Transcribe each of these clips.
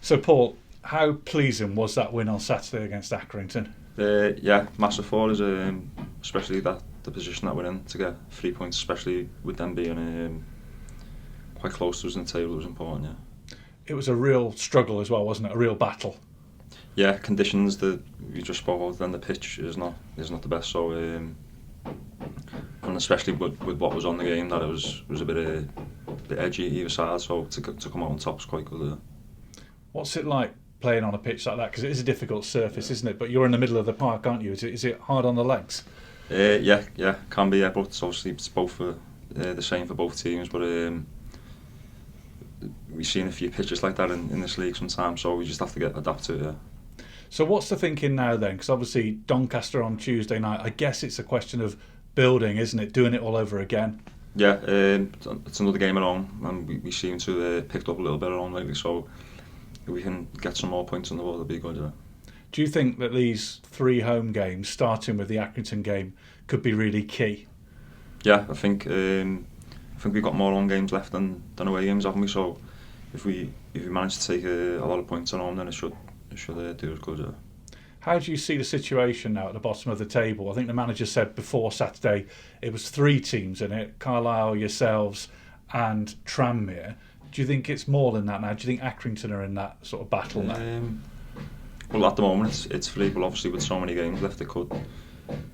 So, Paul, how pleasing was that win on Saturday against Accrington? Yeah, massive for us, especially that the position that we're in to get 3 points, especially with them being quite close to us in the table, was important. Yeah. It was a real struggle as well, wasn't it? A real battle. Yeah, conditions that we just spoke about, then the pitch is not the best. So, and especially with what was on the game, that it was a bit edgy either side. So to come out on top was quite good. What's it like playing on a pitch like that? Because it is a difficult surface, isn't it? But you're in the middle of the park, aren't you? Is it hard on the legs? Yeah, can be. Yeah, but it's both the same for both teams. But we've seen a few pitches like that in this league sometimes, so we just have to adapt to it. Yeah. So what's the thinking now then? Because obviously Doncaster on Tuesday night, I guess it's a question of building, isn't it? Doing it all over again. Yeah, it's another game at home, and we seem to have picked up a little bit at home lately, so if we can get some more points on the board, that'd be good. Yeah. Do you think that these 3 home games, starting with the Accrington game, could be really key? Yeah, I think we've got more home games left than away games, haven't we? So if we manage to take a lot of points at home, then it should do us good. Yeah. How do you see the situation now at the bottom of the table? I think the manager said before Saturday it was 3 teams in it: Carlisle, yourselves, and Tranmere. Do you think it's more than that now? Do you think Accrington are in that sort of battle now? Well, at the moment it's 3, but obviously with so many games left, we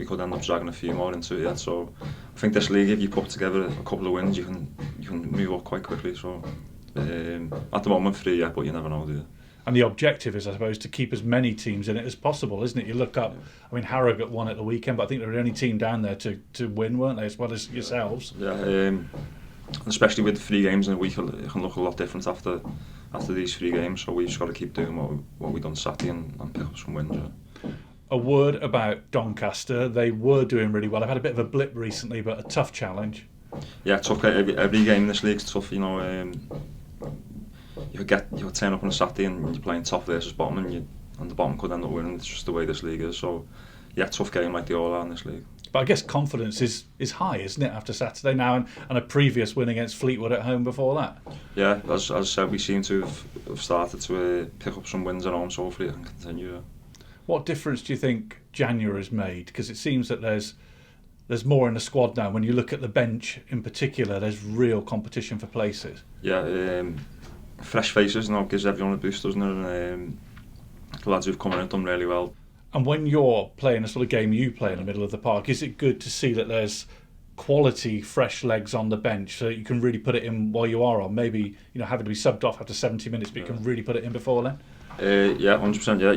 could end up dragging a few more into it. Yeah. So I think this league, if you put together a couple of wins, you can move up quite quickly. So at the moment 3, yeah, but you never know, do you? And the objective is, I suppose, to keep as many teams in it as possible, isn't it? You look up, I mean, Harrogate won at the weekend, but I think they were the only team down there to win, weren't they, as well as yourselves? Yeah, especially with 3 games in a week, it can look a lot different after these 3 games. So we just got to keep doing what we done Saturday and pick up some wins. Yeah. A word about Doncaster. They were doing really well. I've had a bit of a blip recently, but a tough challenge. Yeah, tough. Every game in this league is tough. You know, you'll turn up on a Saturday and you're playing top versus bottom, and the bottom could end up winning. It's just the way this league is. So, yeah, tough game like they all are in this league. But I guess confidence is high, isn't it, after Saturday now and a previous win against Fleetwood at home before that? Yeah, as I said, we seem to have started to pick up some wins at home, so hopefully it can continue. What difference do you think January has made? Because it seems that there's more in the squad now. When you look at the bench in particular, there's real competition for places. Yeah, fresh faces, gives everyone a boost, doesn't it? And the lads who've come in have done really well. And when you're playing the sort of game you play in the middle of the park, is it good to see that there's quality, fresh legs on the bench so that you can really put it in while you are on? Maybe having to be subbed off after 70 minutes, but you can really put it in before then? Yeah, 100%. Yeah,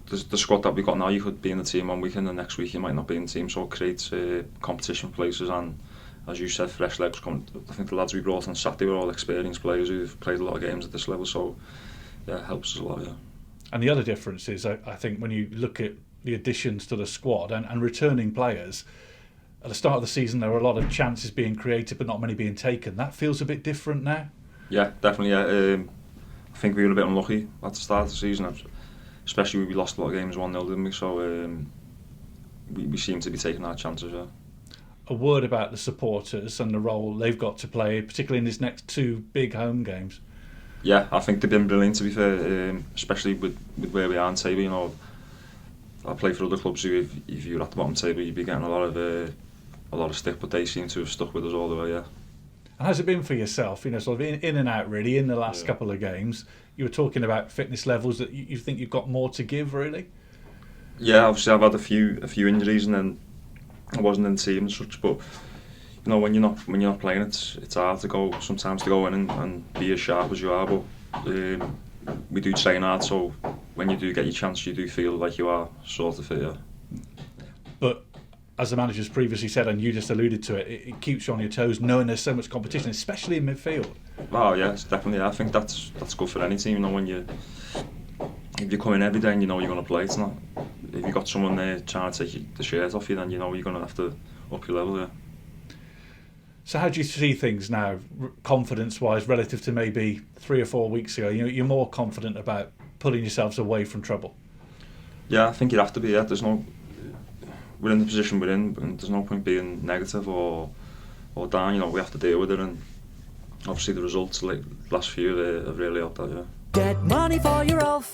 the squad that we got now, you could be in the team one week and the next week you might not be in the team, so it creates competition for places, and as you said, fresh legs. I think the lads we brought on Saturday were all experienced players who've played a lot of games at this level, so yeah, it helps us a lot. Yeah. And the other difference is, I think, when you look at the additions to the squad and returning players, at the start of the season there were a lot of chances being created but not many being taken. That feels a bit different now. Yeah, definitely. Yeah. I think we were a bit unlucky at the start of the season, especially when we lost a lot of games 1-0, didn't we? So we seem to be taking our chances. Yeah. A word about the supporters and the role they've got to play, particularly in these next 2 big home games. Yeah, I think they've been brilliant, to be fair, especially with where we are on table. I play for other clubs who, if you're at the bottom table, you'd be getting a lot of stick, but they seem to have stuck with us all the way. Yeah. And how's it been for yourself? Sort of in and out really in the last couple of games. You were talking about fitness levels that you think you've got more to give, really. Yeah, obviously I've had a few injuries, and then I wasn't in the team and such, but when you're not playing, it's hard sometimes to go in and be as sharp as you are. But we do train hard, so when you do get your chance, you do feel like you are sort of fit. Yeah. But as the manager's previously said, and you just alluded to it, it keeps you on your toes, knowing there's so much competition, especially in midfield. Oh yeah, it's definitely. I think that's good for any team. If you come in every day and you know you're going to play, it's not. If you've got someone there trying to take the shirt off you, then you're going to have to up your level. Yeah. So how do you see things now, confidence-wise, relative to maybe 3 or 4 weeks ago? You're more confident about pulling yourselves away from trouble. Yeah, I think you'd have to be. Yeah, we're in the position we're in, and there's no point being negative or down. We have to deal with it, and obviously the results like last few have really helped that. Yeah. Get money for your old